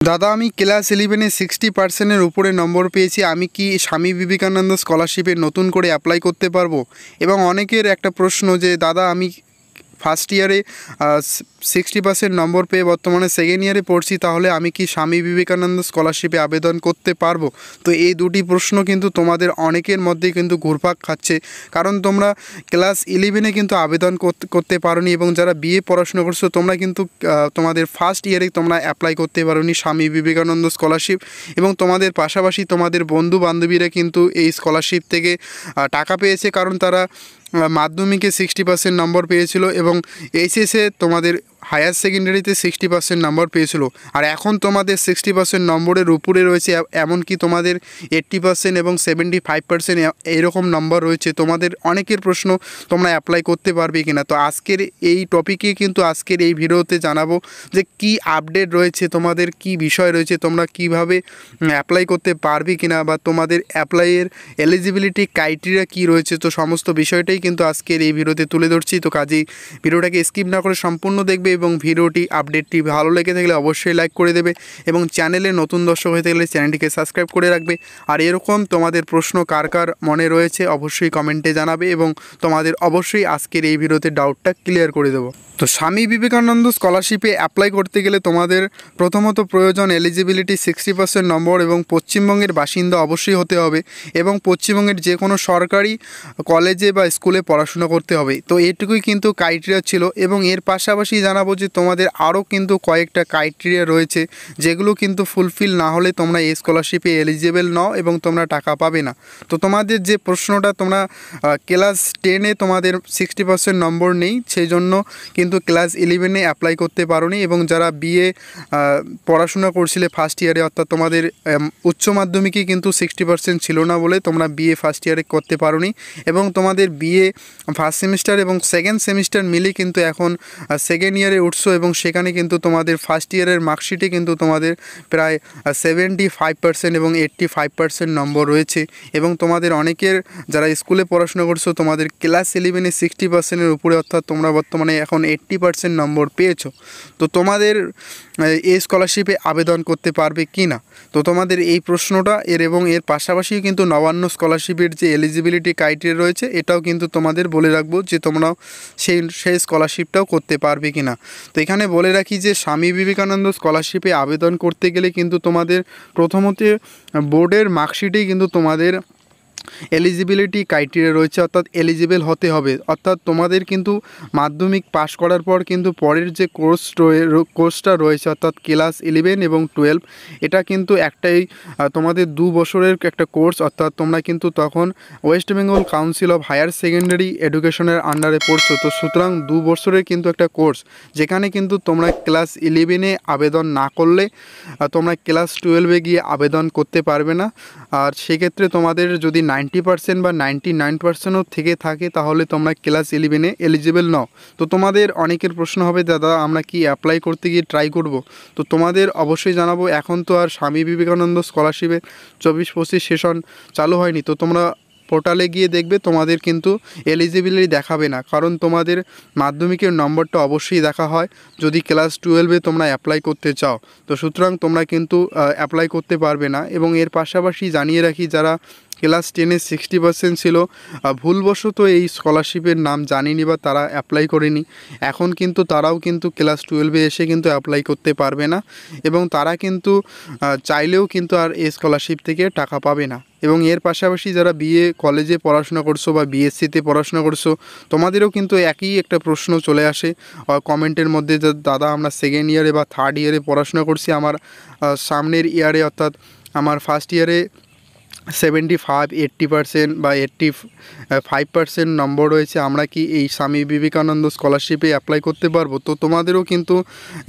দাদা আমি ক্লাস 11-এ 60%-এর উপরে নম্বর পেয়েছি, আমি কি স্বামী বিবেকানন্দ স্কলারশিপে নতুন করে অ্যাপ্লাই করতে পারবো? এবং অনেকের একটা প্রশ্ন যে দাদা আমি ফার্স্ট ইয়ারে 60% নম্বর পেয়ে বর্তমানে সেকেন্ড ইয়ারে পড়ছি, তাহলে আমি কি স্বামী বিবেকানন্দ স্কলারশিপে আবেদন করতে পারবো? তো এই দুটি প্রশ্ন কিন্তু তোমাদের অনেকের মধ্যে কিন্তু ঘুরপাক খাচ্ছে, কারণ তোমরা ক্লাস 11-এ কিন্তু আবেদন করতে পারোনি, এবং যারা বিএ পড়াশোনা করছো তোমরা কিন্তু তোমাদের ফার্স্ট ইয়ারে তোমরা অ্যাপ্লাই করতে পারোনি স্বামী বিবেকানন্দ স্কলারশিপ, এবং তোমাদের পাশাপাশি তোমাদের বন্ধু বান্ধবীরা কিন্তু এই স্কলারশিপ থেকে টাকা পেয়েছে, কারণ তারা মাধ্যমিকে 60% নম্বর পেয়েছিল এবং এইচএসে তোমাদের হায়ার সেকেন্ডারিতে 60% নম্বর পেয়েছিল। আর এখন তোমাদের 60% নম্বরের উপরে রয়েছে, এমনকি তোমাদের 80% এবং 75% এইরকম নম্বর রয়েছে। তোমাদের অনেকের প্রশ্ন তোমরা অ্যাপ্লাই করতে পারবে কিনা। তো আজকের এই টপিকে কিন্তু আজকের এই ভিডিওতে জানাবো যে কি আপডেট রয়েছে, তোমাদের কি বিষয় রয়েছে, তোমরা কিভাবে অ্যাপ্লাই করতে পারবে কিনা, বা তোমাদের অ্যাপ্লাইয়ের এলিজিবিলিটি ক্রাইটেরিয়া কি রয়েছে। তো সমস্ত বিষয়টাই কিন্তু আজকের এই ভিডিওতে তুলে ধরছি। তো কাজেই ভিডিওটাকে স্কিপ না করে সম্পূর্ণ দেখবে, এবং ভিডিওটি আপডেটটি ভালো লেগে থাকলে অবশ্যই লাইক করে দেবে, এবং চ্যানেলে নতুন দর্শক হয়ে থাকলে চ্যানেলটিকে সাবস্ক্রাইব করে রাখবে। আর এরকম তোমাদের প্রশ্ন কার কার মনে রয়েছে অবশ্যই কমেন্টে জানাবে, এবং তোমাদের অবশ্যই আজকের এই ভিডিওতে ডাউটটা ক্লিয়ার করে দেবো। তো স্বামী বিবেকানন্দ স্কলারশিপে অ্যাপ্লাই করতে গেলে তোমাদের প্রথমত প্রয়োজন এলিজিবিলিটি 60% নম্বর, এবং পশ্চিমবঙ্গের বাসিন্দা অবশ্যই হতে হবে, এবং পশ্চিমবঙ্গের যে কোনো সরকারি কলেজে বা স্কুলে পড়াশোনা করতে হবে। তো এটুকুই কিন্তু ক্রাইটেরিয়া ছিল, এবং এর পাশাপাশি জানাবো যে তোমাদের আরও কিন্তু কয়েকটা ক্রাইটেরিয়া রয়েছে, যেগুলো কিন্তু ফুলফিল না হলে তোমরা এই স্কলারশিপে এলিজিবল নও এবং তোমরা টাকা পাবে না। তো তোমাদের যে প্রশ্নটা, তোমরা ক্লাস 10-এ তোমাদের 60% নম্বর নেই, সেই জন্য কিন্তু ক্লাস 11-এ অ্যাপ্লাই করতে পারোনি, এবং যারা বিএ পড়াশোনা করছিলে ফার্স্ট ইয়ারে, অর্থাৎ তোমাদের উচ্চ মাধ্যমিকে কিন্তু 60% ছিল না বলে তোমরা বিএ ফার্স্ট ইয়ারে করতে পারোনি, এবং তোমাদের বিএ ফার্স্ট সেমিস্টার এবং সেকেন্ড সেমিস্টার মিলে কিন্তু এখন সেকেন্ড ইয়ারে উঠছো, এবং সেখানে কিন্তু তোমাদের ফার্স্ট ইয়ারের মার্কশিটে কিন্তু তোমাদের প্রায় 75% এবং 85% নম্বর রয়েছে, এবং তোমাদের অনেকের যারা স্কুলে পড়াশোনা করছো তোমাদের ক্লাস 11-এ 60%-এর উপরে, অর্থাৎ তোমরা বর্তমানে এখন 80% নম্বর পেয়েছো। তো তোমাদের এই স্কলারশিপে আবেদন করতে পারবে কি না, তো তোমাদের এই প্রশ্নটা এবং এর পাশাপাশি কিন্তু নবান্ন স্কলারশিপের যে এলিজিবিলিটি ক্রাইটেরিয়া রয়েছে এটাও কিন্তু তোমাদের বলে রাখবো, যে তোমরা সেই স্কলারশিপটাও করতে পারবে কি না। তো এখানে বলে রাখি যে স্বামী বিবেকানন্দ স্কলারশিপে আবেদন করতে গেলে কিন্তু তোমাদের প্রথমত বোর্ডের মার্কশিটেই কিন্তু তোমাদের এলিজিবিলিটি ক্রাইটেরিয়া রয়েছে, অর্থাৎ এলিজিবল হতে হবে। অর্থাৎ তোমাদের কিন্তু মাধ্যমিক পাশ করার পর কিন্তু পরের যে কোর্সটা রয়েছে, অর্থাৎ ক্লাস 11 এবং 12, এটা কিন্তু একটাই তোমাদের 2 বছরের একটা কোর্স, অর্থাৎ তোমরা কিন্তু তখন West Bengal Council of Higher Secondary এডুকেশনের আন্ডারে পড়ছো। তো সুতরাং 2 বছরের কিন্তু একটা কোর্স, যেখানে কিন্তু তোমরা ক্লাস 11-এ আবেদন না করলে তোমরা ক্লাস 12-এ গিয়ে আবেদন করতে পারবে না। আর সেক্ষেত্রে তোমাদের যদি 90% বা 99%ও থেকে থাকে, তাহলে তোমরা ক্লাস 11-এ এলিজিবল নও। তো তোমাদের অনেকের প্রশ্ন হবে, দাদা আমরা কি অ্যাপ্লাই করতে গিয়ে ট্রাই করব? তো তোমাদের অবশ্যই জানাবো, এখন তো আর স্বামী বিবেকানন্দ স্কলারশিপের 24-25 সেশন চালু হয়নি। তো তোমরা পোর্টালে গিয়ে দেখবে তোমাদের কিন্তু এলিজিবিলিটি দেখাবে না, কারণ তোমাদের মাধ্যমিকের নম্বরটা অবশ্যই দেখা হয় যদি ক্লাস 12-এ তোমরা অ্যাপ্লাই করতে চাও। তো সুতরাং তোমরা কিন্তু অ্যাপ্লাই করতে পারবে না। এবং এর পাশাপাশি জানিয়ে রাখি, যারা ক্লাস 10-এ 60% ছিল, ভুলবশত এই স্কলারশিপের নাম জানিনি বা তারা অ্যাপ্লাই করেনি, এখন কিন্তু তারাও কিন্তু ক্লাস 12-এ এসে কিন্তু অ্যাপ্লাই করতে পারবে না, এবং তারা কিন্তু চাইলেও কিন্তু আর এই স্কলারশিপ থেকে টাকা পাবে না। এবং এর পাশাপাশি যারা বিএ কলেজে পড়াশোনা করছো বা বিএসসিতে পড়াশোনা করছো, তোমাদেরও কিন্তু একই একটা প্রশ্ন চলে আসে কমেন্টের মধ্যে, যে দাদা আমরা সেকেন্ড ইয়ারে বা থার্ড ইয়ারে পড়াশোনা করছি, আমার সামনের ইয়ারে অর্থাৎ আমার ফার্স্ট ইয়ারে 75, 80% বা 85% নম্বর রয়েছে, আমরা কি এই স্বামী বিবেকানন্দ স্কলারশিপে অ্যাপ্লাই করতে পারবো? তো তোমাদেরও কিন্তু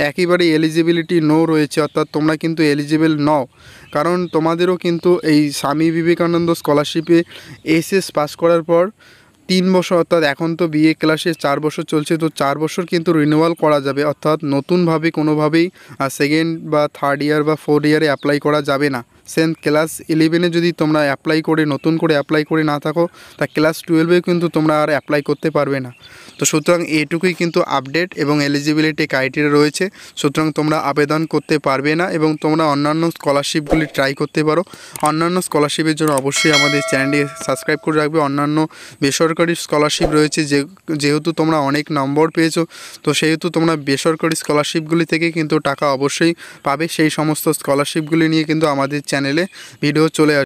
একেবারে এলিজিবিলিটি নো রয়েছে, অর্থাৎ তোমরা কিন্তু এলিজিবল নও, কারণ তোমাদেরও কিন্তু এই স্বামী বিবেকানন্দ স্কলারশিপে এইচএস পাস করার পর 3 বছর, অর্থাৎ এখন তো বিএ ক্লাসে 4 বছর চলছে, তো 4 বছর কিন্তু রিনিউয়াল করা যাবে, অর্থাৎ নতুনভাবে কোনোভাবেই সেকেন্ড বা থার্ড ইয়ার বা ফোর্থ ইয়ারে অ্যাপ্লাই করা যাবে না। ক্লাস 11 যদি তোমরা অ্যাপ্লাই করে নতুন করে অ্যাপ্লাই করে না থাকো, তা ক্লাস 12 কিন্তু তোমরা আর অ্যাপ্লাই করতে পারবে না। তো সুতরাং এইটুকুই কিন্তু আপডেট এবং এলিজিবিলিটি ক্রাইটেরিয়া রয়েছে। সুতরাং তোমরা আবেদন করতে পারবে না এবং তোমরা অন্যান্য স্কলারশিপগুলি ট্রাই করতে পারো। অন্যান্য স্কলারশিপের জন্য অবশ্যই আমাদের চ্যানেলটি সাবস্ক্রাইব করে রাখবে। অন্যান্য বেসরকারি স্কলারশিপ রয়েছে, যেহেতু তোমরা অনেক নম্বর পেয়েছো, তো সেহেতু তোমরা বেসরকারি স্কলারশিপগুলি থেকে কিন্তু টাকা অবশ্যই পাবে। সেই সমস্ত স্কলারশিপগুলি নিয়ে কিন্তু আমাদের চ্যানেলে ভিডিও চলে আসবে।